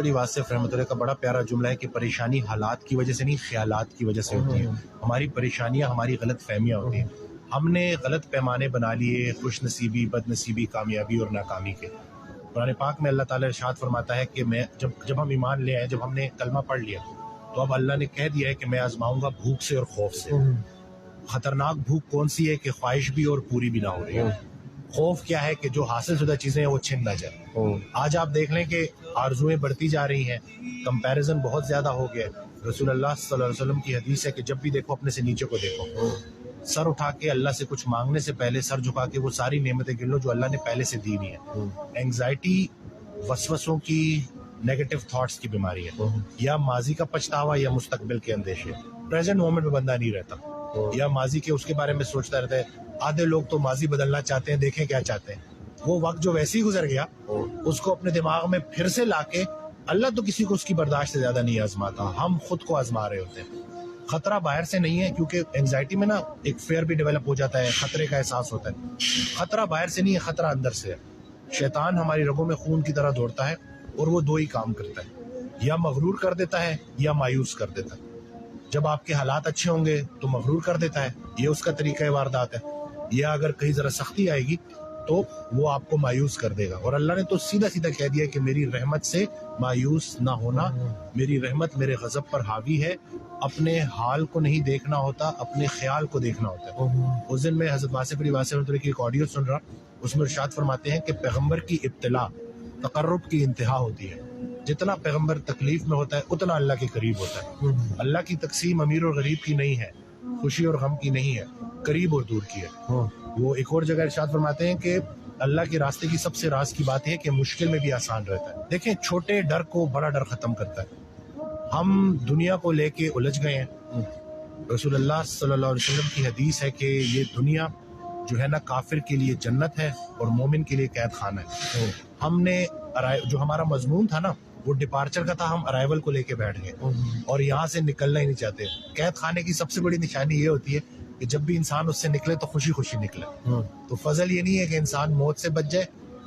علی واصف رحمۃ اللہ کا بڑا پیارا جملہ ہے کہ پریشانی حالات کی وجہ سے نہیں، خیالات کی وجہ سے ہوتی ہے. ہماری پریشانیاں ہماری غلط فہمیاں ہوتی ہیں. ہم نے غلط پیمانے بنا لیے خوش نصیبی، بد نصیبی، کامیابی اور ناکامی کے. قرآن پاک میں اللہ تعالیٰ ارشاد فرماتا ہے کہ میں جب ہم ایمان لے آئے، جب ہم نے کلمہ پڑھ لیا تو اب اللہ نے کہہ دیا ہے کہ میں آزماؤں گا بھوک سے اور خوف سے. خطرناک بھوک کون سی ہے کہ خواہش بھی اور پوری بھی نہ ہو رہی ہے. خوف کیا ہے کہ جو حاصل شدہ چیزیں ہیں وہ چھن نہ جائے. آج آپ دیکھ لیں کہ آرزویں بڑھتی جا رہی ہیں، کمپیریزن بہت زیادہ ہو گیا. رسول اللہ صلی اللہ علیہ وسلم کی حدیث ہے کہ جب بھی دیکھو اپنے سے نیچے کو دیکھو. سر اٹھا کے اللہ سے کچھ مانگنے سے پہلے سر جھکا کے وہ ساری نعمتیں گن لو جو اللہ نے پہلے سے دی ہوئی ہیں. اینگزائٹی وسوسوں کی، نیگیٹو تھاٹس کی بیماری ہے. یا ماضی کا پچھتاوا یا مستقبل کے اندیشے. پریزنٹ مومنٹ میں بندہ نہیں رہتا، یا ماضی کے اس کے بارے میں سوچتا رہتا ہے. آدھے لوگ تو ماضی بدلنا چاہتے ہیں، دیکھیں کیا چاہتے ہیں. وہ وقت جو ویسے ہی گزر گیا اس کو اپنے دماغ میں پھر سے لا کے، اللہ تو کسی کو اس کی برداشت سے زیادہ نہیں آزماتا، ہم خود کو آزما رہے ہوتے ہیں. خطرہ باہر سے نہیں ہے، کیونکہ اینگزائٹی میں نا ایک فیئر بھی ڈیولپ ہو جاتا ہے، خطرے کا احساس ہوتا ہے. خطرہ باہر سے نہیں ہے، خطرہ اندر سے ہے. شیطان ہماری رگوں میں خون کی طرح دوڑتا ہے اور وہ دو ہی کام کرتا ہے، یا مغرور کر دیتا ہے یا مایوس کر دیتا ہے. جب آپ کے حالات اچھے ہوں گے تو مغرور کر دیتا ہے، یہ اس کا طریقہ واردات ہے. یا اگر کہیں ذرا سختی آئے گی تو وہ آپ کو مایوس کر دے گا. اور اللہ نے تو سیدھا سیدھا کہہ دیا کہ میری رحمت سے مایوس نہ ہونا، میری رحمت میرے غضب پر حاوی ہے. اپنے حال کو نہیں دیکھنا ہوتا، اپنے خیال کو دیکھنا ہوتا ہے. اس دن میں حضرت واصف علی واصف کی ایک آڈیو سن رہا، اس میں ارشاد فرماتے ہیں کہ پیغمبر کی ابتلا تقرب کی انتہا ہوتی ہے. جتنا پیغمبر تکلیف میں ہوتا ہے اتنا اللہ کے قریب ہوتا ہے. اللہ کی تقسیم امیر اور غریب کی نہیں ہے، خوشی اور غم کی نہیں ہے، قریب اور دور کی ہے. وہ ایک اور جگہ ارشاد فرماتے ہیں کہ اللہ کے راستے کی سب سے راز کی بات ہے کہ مشکل میں بھی آسان رہتا ہے. دیکھیں، چھوٹے ڈر کو بڑا ڈر ختم کرتا ہے. ہم دنیا کو لے کے الجھ گئے ہیں. رسول اللہ صلی اللہ علیہ وسلم کی حدیث ہے کہ یہ دنیا جو ہے نا کافر کے لیے جنت ہے اور مومن کے لیے قید خانہ ہے. ہم نے جو ہمارا مضمون تھا نا وہ ڈپارچر کا تھا، ہم ارائیول کو لے کے بیٹھ گئے اور یہاں سے نکلنا ہی نہیں چاہتے. قید خانے کی سب سے بڑی نشانی یہ ہوتی ہے کہ جب بھی انسان اس سے نکلے تو خوشی خوشی نکلے. تو فضل یہ نہیں ہے کہ انسان موت سے بچ جائے،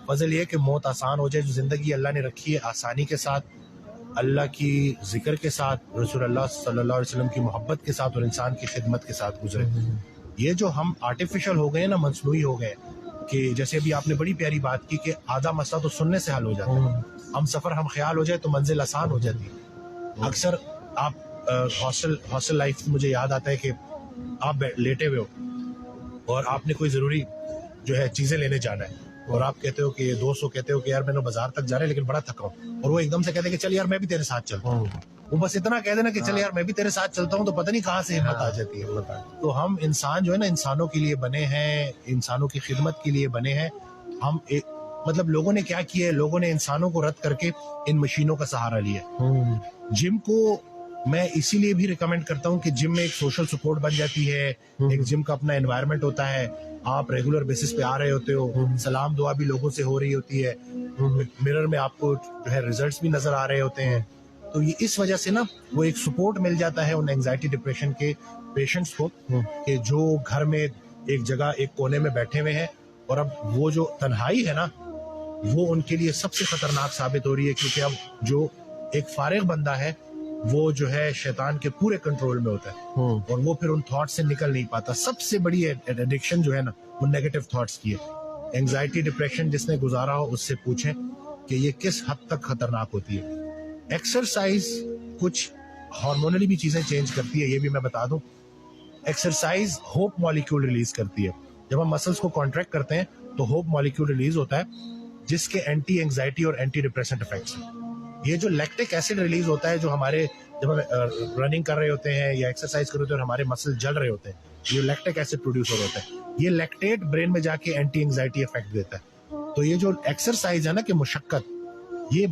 فضل یہ کہ موت آسان ہو جائے. جو زندگی اللہ نے رکھی ہے آسانی کے ساتھ، اللہ کی ذکر کے ساتھ، رسول اللہ صلی اللہ علیہ وسلم کی محبت کے ساتھ اور انسان کی خدمت کے ساتھ گزرے. یہ جو ہم آرٹیفیشل ہو گئے نا، مصنوعی ہو گئے، کہ جیسے ابھی آپ نے بڑی پیاری بات کی کہ آدھا مسئلہ تو سننے سے حل ہو جاتا ہے. ہم سفر ہم خیال ہو جائے تو منزل آسان ہو جاتی ہے. اکثر آپ ہاسٹل لائف مجھے یاد آتا ہے کہ آپ لیٹے ہوئے ہو اور آپ نے کوئی ضروری جو ہے چیزیں لینے جانا ہے اور آپ کہتے ہو کہ دوست کو کہتے ہو کہ یار میں نے بازار تک جا رہا ہے لیکن بڑا تھکا ہوں، اور وہ ایک دم سے کہتے ہیں کہ چل یار میں بھی تیرے ساتھ چلتا ہوں. وہ بس اتنا کہہ دینا کہ چل یار میں بھی تیرے ساتھ چلتا ہوں تو پتہ نہیں کہاں سے ہمت آ جاتی ہے. تو ہم انسان جو ہے نا انسانوں کے لیے بنے ہیں، انسانوں کی خدمت کے لیے بنے ہیں. ہم مطلب لوگوں نے کیا کیا ہے، لوگوں نے انسانوں کو رد کر کے ان مشینوں کا سہارا لیا. جم کو میں اسی لیے بھی ریکمینڈ کرتا ہوں کہ جم میں ایک سوشل سپورٹ بن جاتی ہے. ایک جم کا اپنا انوائرمنٹ ہوتا ہے، آپ ریگولر بیسس پہ آ رہے ہوتے ہو، سلام دعا بھی لوگوں سے ہو رہی ہوتی ہے، مرر میں آپ کو جو ہے ریزلٹس بھی نظر آ رہے ہوتے ہیں. تو یہ اس وجہ سے نا وہ ایک سپورٹ مل جاتا ہے ان اینگزائٹی ڈپریشن کے پیشنٹس کو کہ جو گھر میں ایک جگہ ایک کونے میں بیٹھے ہوئے ہیں. اور اب وہ جو تنہائی ہے نا وہ ان کے لیے سب سے خطرناک ثابت ہو رہی ہے، کیونکہ اب جو ایک فارغ بندہ ہے وہ جو ہے شیطان کے پورے کنٹرول میں ہوتا ہے اور وہ پھر ان تھاٹس سے نکل نہیں پاتا. سب سے بڑی ایڈکشن جو ہے نا وہ نیگیٹو تھاٹس کی ہے. اینگزائٹی ڈپریشن جس نے گزارا ہو اس سے پوچھیں کہ یہ کس حد تک خطرناک ہوتی ہے. ایکسرسائز کچھ ہارمونلی بھی چیزیں چینج کرتی ہے، یہ بھی میں بتا دوں. ایکسرسائز ہوپ مالیکیول ریلیز کرتی ہے. جب ہم مسلس کو کانٹریکٹ کرتے ہیں تو ہوپ مالیکیول ریلیز ہوتا ہے جس کے اینٹی اینگزائٹی اور اینٹی ڈپریسنٹ افیکٹس ہیں. یہ جو لیکٹک ایسڈ ریلیز ہوتا ہے جو ہمارے جب ہم رننگ کر رہے ہوتے ہیں یا ایکسرسائز کر رہے ہوتے ہیں اور ہمارے مسل جل رہے ہوتے ہیں، یہ لیکٹک ایسڈ پروڈیوس ہو رہا ہوتا ہے. یہ لیکٹیٹ برین میں جا کے اینٹی اینگزائٹی افیکٹ دیتا ہے. تو یہ جو ایکسرسائز ہے نا کہ مشقت، یہ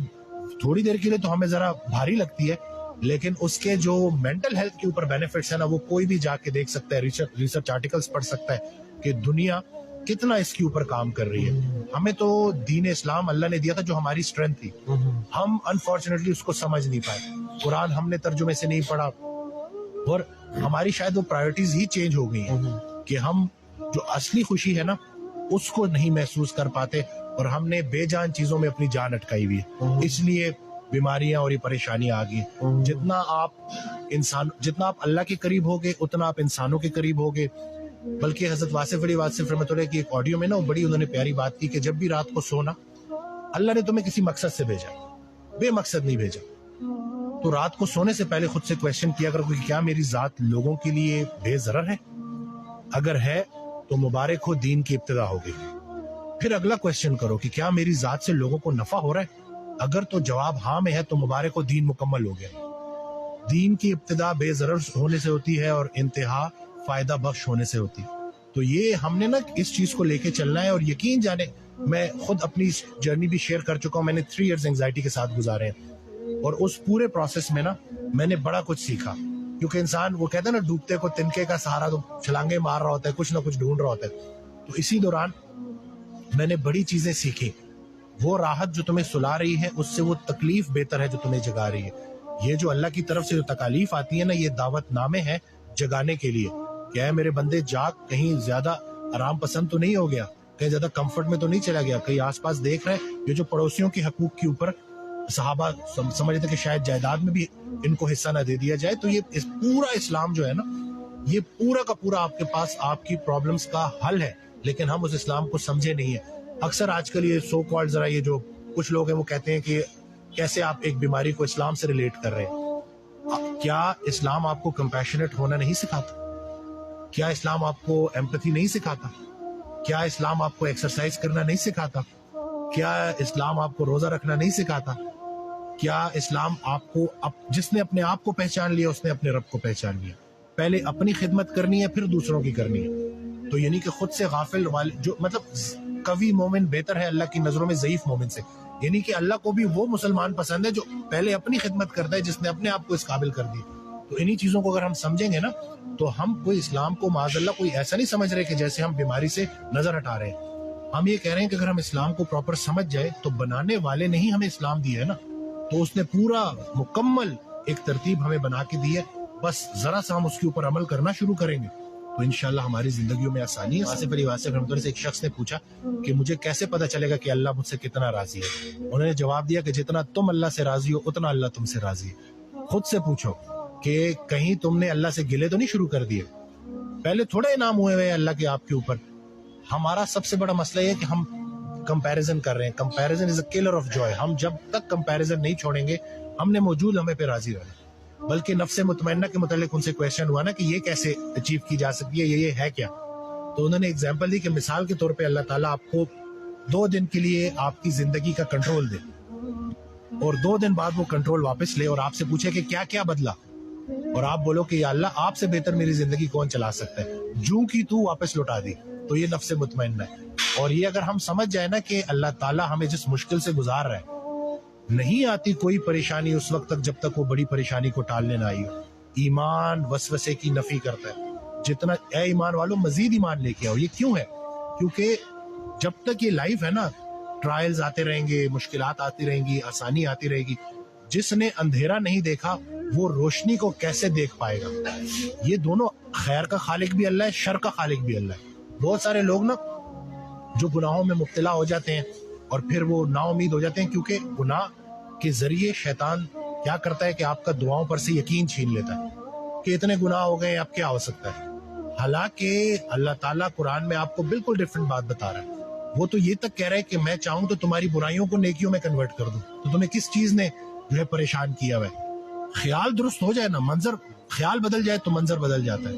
تھوڑی دیر کے لیے تو ہمیں ذرا بھاری لگتی ہے لیکن اس کے جو مینٹل ہیلتھ کے اوپر بینیفٹس ہیں نا وہ کوئی بھی جا کے دیکھ سکتا ہے، ریسرچ آرٹیکلز پڑھ سکتا ہے کہ دنیا کتنا اس کے اوپر کام کر رہی ہے. ہمیں تو دین اسلام اللہ نے دیا تھا جو ہماری اسٹرینتھ تھی، ہم انفارچونیٹلی اس کو سمجھ نہیں پائے. قرآن ہم نے ترجمے سے نہیں پڑھا اور ہماری شاید وہ پرائیورٹیز ہی چینج ہو گئی ہیں کہ ہم جو اصلی خوشی ہے نا اس کو نہیں محسوس کر پاتے اور ہم نے بے جان چیزوں میں اپنی جان اٹکائی ہوئی ہے. اس لیے بیماریاں اور یہ پریشانیاں آ گئی. جتنا آپ اللہ کے قریب ہوگے اتنا آپ انسانوں کے قریب ہوگے. بلکہ حضرت واصف علی واصف رحمۃ اللہ کی ایک آڈیو میں نا بڑی انہوں نے پیاری بات کی کہ جب بھی رات کو سونا, اللہ نے تمہیں کسی مقصد سے بھیجا, بے مقصد نہیں بھیجا. تو رات کو سونے سے پہلے خود سے کویشچن کیا کرو کہ کیا میری ذات لوگوں کے لیے بے ضرر ہے؟ اگر ہے تو مبارک ہو, دین کی ابتدا ہو گئی. پھر اگلا کویشچن کرو کہ کیا میری ذات سے لوگوں کو نفع ہو رہا ہے؟ اگر تو جواب ہاں میں ہے تو مبارک ہو, دین مکمل ہو گیا. دین کی ابتدا بے ضرر ہونے سے ہوتی ہے اور انتہا فائدہ بخش ہونے سے ہوتی. تو یہ ہم نے نا اس چیز کو لے کے چلنا ہے. اور یقین جانے میں خود اپنی جرنی بھی شیئر کر چکا ہوں. میں نے 3 ایئرز انگزائٹی کے ساتھ گزارے ہیں اور اس پورے پروسیس میں نا میں نے بڑا کچھ سیکھا. کیونکہ انسان وہ کہتا ہے نا ڈوبتے کو تنکے کا سہارا, تو چھلانگے مار رہا ہوتا ہے, کچھ نہ کچھ ڈھونڈ رہا ہوتا ہے. تو اسی دوران میں نے بڑی چیزیں سیکھی. وہ راحت جو تمہیں سلا رہی ہے اس سے وہ تکلیف بہتر ہے جو تمہیں جگا رہی ہے. یہ جو اللہ کی طرف سے جو تکالیف آتی ہے نا, یہ دعوت نامے ہیں جگانے کے لیے. کیا ہے میرے بندے, جاگ, کہیں زیادہ آرام پسند تو نہیں ہو گیا, کہیں زیادہ کمفرٹ میں تو نہیں چلا گیا, کہیں آس پاس دیکھ رہے یہ جو پڑوسیوں کے حقوق کے اوپر صحابہ سمجھتے کہ شاید جائیداد میں بھی ان کو حصہ نہ دے دیا جائے. تو یہ پورا اسلام جو ہے نا, یہ پورا کا پورا آپ کے پاس آپ کی پرابلمز کا حل ہے. لیکن ہم اس اسلام کو سمجھے نہیں ہیں. اکثر آج کل یہ سو کالڈ ذرا یہ جو کچھ لوگ ہیں وہ کہتے ہیں کہ کیسے آپ ایک بیماری کو اسلام سے ریلیٹ کر رہے ہیں. کیا اسلام آپ کو کمپیشنیٹ ہونا نہیں سکھاتا؟ کیا اسلام آپ کو ایمپتھی نہیں سکھاتا؟ کیا اسلام آپ کو ایکسرسائز کرنا نہیں سکھاتا؟ کیا اسلام آپ کو روزہ رکھنا نہیں سکھاتا؟ کیا اسلام آپ کو جس نے اپنے آپ کو پہچان لیا اس نے اپنے رب کو پہچان لیا. پہلے اپنی خدمت کرنی ہے پھر دوسروں کی کرنی ہے. تو یعنی کہ خود سے غافل والے جو مطلب قوی مومن بہتر ہے اللہ کی نظروں میں ضعیف مومن سے. یعنی کہ اللہ کو بھی وہ مسلمان پسند ہے جو پہلے اپنی خدمت کرتا ہے, جس نے اپنے آپ کو اس قابل کر دی. تو انہی چیزوں کو اگر ہم سمجھیں گے نا تو ہم کوئی اسلام کو معاذ اللہ کوئی ایسا نہیں سمجھ رہے کہ جیسے ہم بیماری سے نظر ہٹا رہے ہیں. ہم یہ کہہ رہے ہیں کہ اگر ہم اسلام کو پراپر سمجھ جائے تو بنانے والے نے ہی ہمیں اسلام دیا ہے نا, تو اس نے پورا مکمل ایک ترتیب ہمیں بنا کے دی ہے. بس ذرا سا ہم اس کے اوپر عمل کرنا شروع کریں گے تو انشاءاللہ ہماری زندگیوں میں آسانی ہے. واصف علی واصف رحمۃ اللہ سے ایک شخص نے پوچھا کہ مجھے کیسے پتہ چلے گا کہ اللہ مجھ سے کتنا راضی ہے؟ انہوں نے جواب دیا کہ جتنا تم اللہ سے راضی ہو اتنا اللہ تم سے راضی ہے. خود سے پوچھو کہ کہیں تم نے اللہ سے گلے تو نہیں شروع کر دیے؟ پہلے تھوڑے انعام ہوئے ہوئے اللہ کے آپ کے اوپر. ہمارا سب سے بڑا مسئلہ یہ ہے کہ ہم کمپیریزن کر رہے ہیں. Comparison is a colour of joy. ہم جب تک کمپیریزن نہیں چھوڑیں گے ہم نے موجود ہمیں پہ راضی رہنا. بلکہ نفس مطمئنہ کے متعلق ان سے کویشچن ہوا نا کہ یہ کیسے اچیو کی جا سکتی ہے, یہ ہے کیا؟ تو انہوں نے ایگزامپل دی کہ مثال کے طور پہ اللہ تعالیٰ آپ کو 2 دن کے لیے آپ کی زندگی کا کنٹرول دے اور 2 دن بعد وہ کنٹرول واپس لے اور آپ سے پوچھے کہ کیا کیا بدلا, اور آپ بولو کہ یا اللہ آپ سے بہتر میری زندگی کون چلا سکتا ہے, جو کی تو واپس لوٹا دی. تو یہ نفس مطمئنہ ہے. اور یہ اگر ہم سمجھ جائے نا کہ اللہ تعالیٰ ہمیں جس مشکل سے گزار رہا ہے, نہیں آتی کوئی پریشانی اس وقت تک جب تک وہ بڑی پریشانی کو ٹالنے نہ آئی ہو. ایمان وسوسے کی نفی کرتا ہے. جتنا اے ایمان والوں مزید ایمان لے کے آؤ. یہ کیوں ہے؟ کیونکہ جب تک یہ لائف ہے نا, ٹرائلز آتے رہیں گے, مشکلات آتی رہیں گی, آسانی آتی رہے گی. جس نے اندھیرا نہیں دیکھا وہ روشنی کو کیسے دیکھ پائے گا؟ یہ دونوں, خیر کا خالق بھی اللہ ہے, شر کا خالق بھی اللہ ہے. بہت سارے لوگ نا جو گناہوں میں مبتلا ہو جاتے ہیں اور پھر وہ نا امید ہو جاتے ہیں, کیونکہ گناہ کے ذریعے شیطان کیا کرتا ہے کہ آپ کا دعاؤں پر سے یقین چھین لیتا ہے کہ اتنے گناہ ہو گئے اب کیا ہو سکتا ہے. حالانکہ اللہ تعالیٰ قرآن میں آپ کو بالکل ڈیفرنٹ بات بتا رہا ہے. وہ تو یہ تک کہہ رہا ہے کہ میں چاہوں تو تمہاری برائیوں کو نیکیوں میں کنورٹ کر دوں. تو تمہیں کس چیز نے جو ہے پریشان کیا ہوا ہے؟ خیال درست ہو جائے نا, منظر خیال بدل جائے تو منظر بدل جاتا ہے.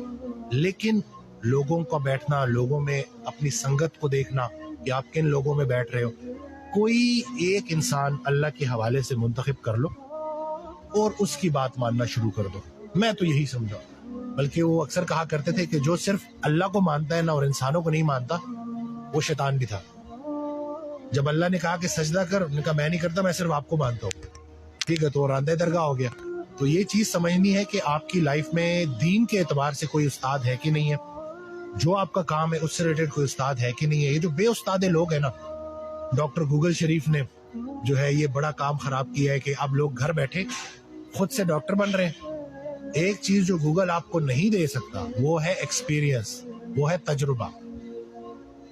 لیکن لوگوں کا بیٹھنا, لوگوں میں اپنی سنگت کو دیکھنا کہ آپ کن لوگوں میں بیٹھ رہے ہو, کوئی ایک انسان اللہ کے حوالے سے منتخب کر لو اور اس کی بات ماننا شروع کر دو. میں تو یہی سمجھا. بلکہ وہ اکثر کہا کرتے تھے کہ جو صرف اللہ کو مانتا ہے نا اور انسانوں کو نہیں مانتا وہ شیطان بھی تھا. جب اللہ نے کہا کہ سجدہ کر, نے کہا میں نہیں کرتا, میں صرف آپ کو مانتا ہوں. ٹھیک ہے, تو راندہ درگاہ ہو گیا. تو یہ چیز سمجھنی ہے کہ آپ کی لائف میں دین کے اعتبار سے کوئی استاد ہے کہ نہیں ہے, جو آپ کا کام ہے اس سے ریلیٹڈ کوئی استاد ہے کہ نہیں ہے. یہ جو بے استاد لوگ ہیں نا, ڈاکٹر گوگل شریف نے جو ہے یہ بڑا کام خراب کیا ہے کہ اب لوگ گھر بیٹھے خود سے ڈاکٹر بن رہے ہیں. ایک چیز جو گوگل آپ کو نہیں دے سکتا وہ ہے ایکسپیرینس, وہ ہے تجربہ.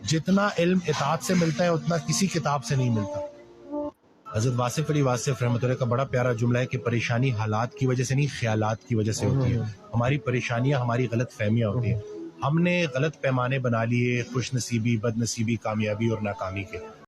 جتنا علم اطاعت سے ملتا ہے اتنا کسی کتاب سے نہیں ملتا. حضرت واصف علی واصف رحمۃ اللہ کا بڑا پیارا جملہ ہے کہ پریشانی حالات کی وجہ سے نہیں، خیالات کی وجہ سے ہوتی ہے. ہماری پریشانیاں ہماری غلط فہمیاں ہوتی ہیں. ہم نے غلط پیمانے بنا لیے خوش نصیبی، بد نصیبی، کامیابی اور ناکامی کے.